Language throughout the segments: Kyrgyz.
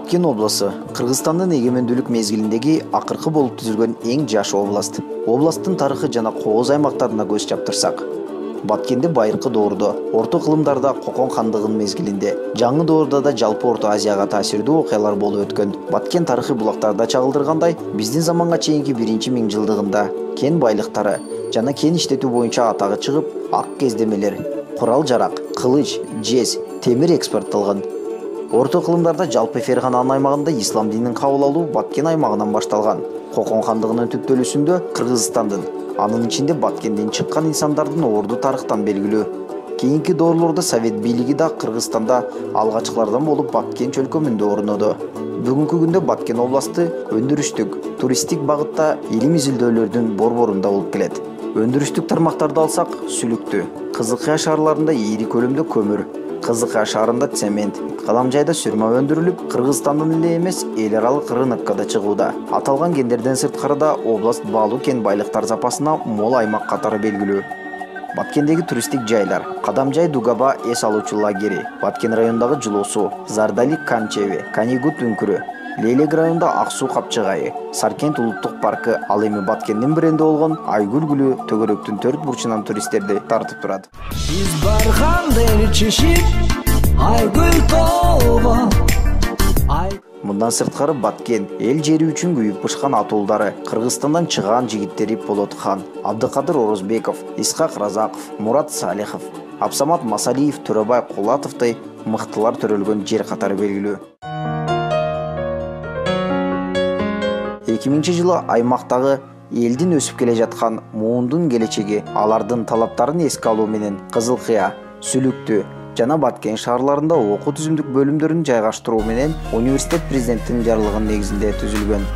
Баткен обласы Кыргызстандын эгемендүүлүк мезгилиндеги акыркы болуп түзүлгөн эң жаш област. Областтын тарыхы жана кооз аймактарына көз чаптырсак, Баткенде байыркы доордо, орто кылымдарда Кокон хандыгынын мезгилинде, жаңы доордо да жалпы Орто Азияга таасирдүү окуялар болуп өткөн. Баткен тарыхый булактарда чагылдыргандай, биздин заманга чейинки 1-миңжылдыгында кен байлыктары жана кен иштетүү боюнча атагы чыгып, ак кездемелер, курал-жарак, кылыч, жез, темир экспортталган. Орто кылымдарда жалпы Фергананын аймагында ислам динин кабыл алуу Баткен аймагынан башталган. Кокон хандыгынын түптөлүүсүндө Кыргызстандын, анын ичинде Баткенден чыккан инсандардын орду тарыхтан белгилүү. Кийинки доорлордо Совет бийлиги да Кыргызстанда алгачкылардан болуп Баткен чөлкөмүндө орноду. Бүгүнкү күндө Баткен областы өндүрүштүк, туристтик багытта илим изилдөөлөрдүн борборунда болуп келет. Өндүрүштүк тармактарды алсак, Сүлүктү, Кызылкая шаарларында ири көлөмдө көмүр, Кызылкая шаарында цемент, Кадамжайда сүрмө өндүрүлүп, Кыргызстандын эле эмес, эл аралык рынокко да чыгууда. Аталган кендерден сырткары да област баалуу кен байлыктар запасына мол аймак катары белгилүү. Баткендеги туристтик жайлар: Кадамжай Дугаба эс алуучу лагери, Баткен районундагы Жылуу суу, Зардалик Канчеви, Канигут үңкүрү, Лелек районунда Ак суу капчыгайы, Саркент улуттук паркы, ал эми Баткендин бренди болгон Айгүл гүлү төгөрөктүн төрт бурчунан туристтерди тартып турат. Биз барганда чечип, Айгүл тоого. Мындан сырткары Баткен эл жери үчүн күйүп бышкан атуулдары, Кыргызстандан чыган жигиттери Полот хан, Абдыкадыр Орозбеков, Исхак Разаков, Мурат Салихов, Абсамат Масалиев, Төрөбай Кулатовдой мыктылар төрөлгөн жер катары белгилүү. 2000 жылы аймактагы элдин өсүп келе жаткан муундун келечеги, алардын талаптарын эске алуу менен Кызылкыя, Сүлүктү жана Баткен шаарларында окуу түзүмдүк бөлүмдөрүн жайгаштыруу менен университет президенттин жарлыгынын негизинде түзүлгөн.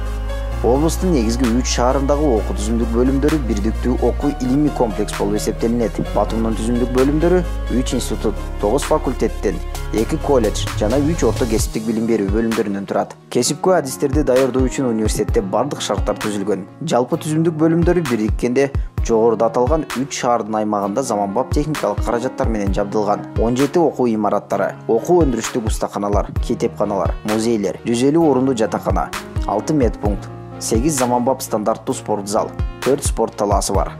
Облустун негизги 3 шаарындагы окуу түзүмдүк бөлүмдөрү бирдиктүү окуу илимий комплекс болуп эсептелинет. Батумдун түзүмдүк бөлүмдөрү 3 институт, 9 факультеттен, 2 колледж жана 3 орто кесиптик билим берүү бөлүмдөрүнөн турат. Кесипкөй адистерди даярдоо үчүн университетте бардык шарттар түзүлгөн. Жалпы түзүмдүк бөлүмдөрү бириккенде жогоруда аталган 3 шаардын аймагында заманбап техникалык каражаттар менен жабдылган. 17 окуу имараттары, окуу өндүрүштүк устаканалар, кетепканалар, музейлер, 150 орундуу жатакана, 6 медпункт, 8 заманбап стандарттуу спорт зал, 4 спорт талаасы бар.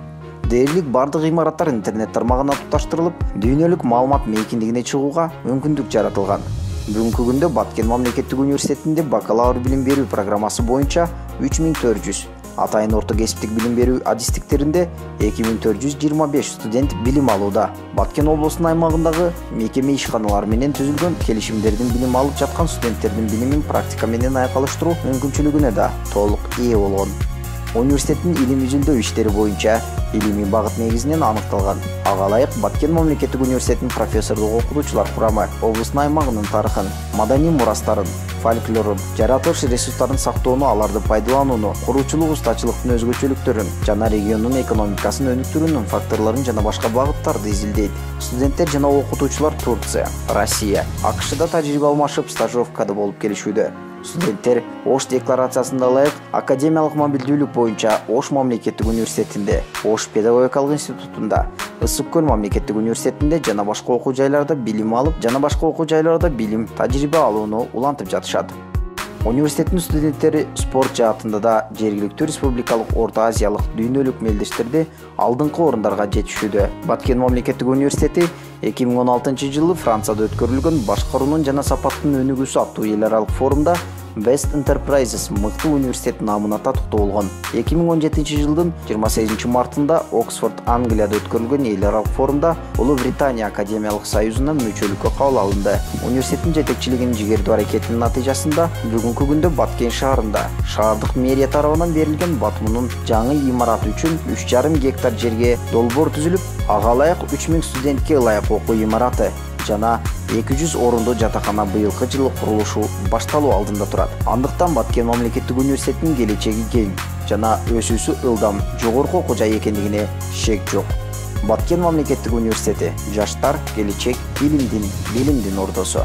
Дээрлик бардык имараттар интернет тармагына туташтырылып, дүйнөлүк маалымат мейкиндигине чыгууга мүмкүндүк жаратылган. Бүгүнкү күндө Баткен мамлекеттик университетинде бакалавр билим берүү программасы боюнча 3400, атайын орто кесиптик билим берүү адистиктеринде 2425 студент билим алууда. Баткен облусунун аймагындагы мекеме ишканалары менен түзүлгөн келишимдердин билим алып жаткан студенттердин билимин практика менен айкалыштыруу мүмкүнчүлүгүнө да толук ээ болгон. Университеттин илим изилдөө иштери боюнча илимий багыт негизинен аныкталган. Ага ылайык Баткен мамлекеттик университетинин профессордук окутуучулар курамы облустун аймагынын тарыхын, маданий мурастарын, фольклорун, жаратылыш ресурстарын сактоону, аларды пайдаланууну, куруучулук устачылыктын өзгөчөлүктөрүн жана региондун экономикасын өнүктүрүүнүн факторлорун жана башка багыттарды изилдейт. Студенттер жана окутуучулар Турция, Россия, АКШда тажрыйба алмашып стажировкада болуп келишүүдө. Студенттер Ош декларациясында ылайык академиялык мобилдүүлүк боюнча Ош мамлекеттик университетинде, Ош педагогикалык институтунда, Ысык көл мамлекеттик университетинде жана башка окуу жайларда билим алып, билим, тажрыйба алууну улантып жатышат. Университеттин студенттери спорт жаатында да жергиликтүү республикалык, Орто Азиялык, дүйнөлүк мелдештерде алдыңкы орундарга жетишүүдө. Баткен мамлекеттик университети 2016 жылы Францияда өткөрүлгөн башкаруунун жана сапаттын өнүгүүсү аттуу эл аралык форумда Best Enterprises мыкты университет намына татыктуу болгон. 2017 жылдын 28 мартында Оксфорд, Англияда өткөрүлгөн эл аралык форумда Улуу Британия Академиялык союзуна мүчөлүккө кабыл алынды. Университеттин жетекчилигинин жигердүү аракетинин натыйжасында бүгүнкү күндө Баткен шаарында шаардык мэрия тарабынан берилген Батумдун жаңы имараты үчүн 3,5 гектар жерге долбоор түзүлүп, ага ылайык 3000 студентке ылайык окуу имараты жана 200 орундуу жатакана быйылкы жылы курулушу башталуу алдында турат. Андыктан Баткен мамлекеттик университетинин келечеги кең жана өсүүсү ылдам жогорку окуу жай экендигине шек жок. Баткен мамлекеттик университети — жаштар, келечек, билимдин ордосу.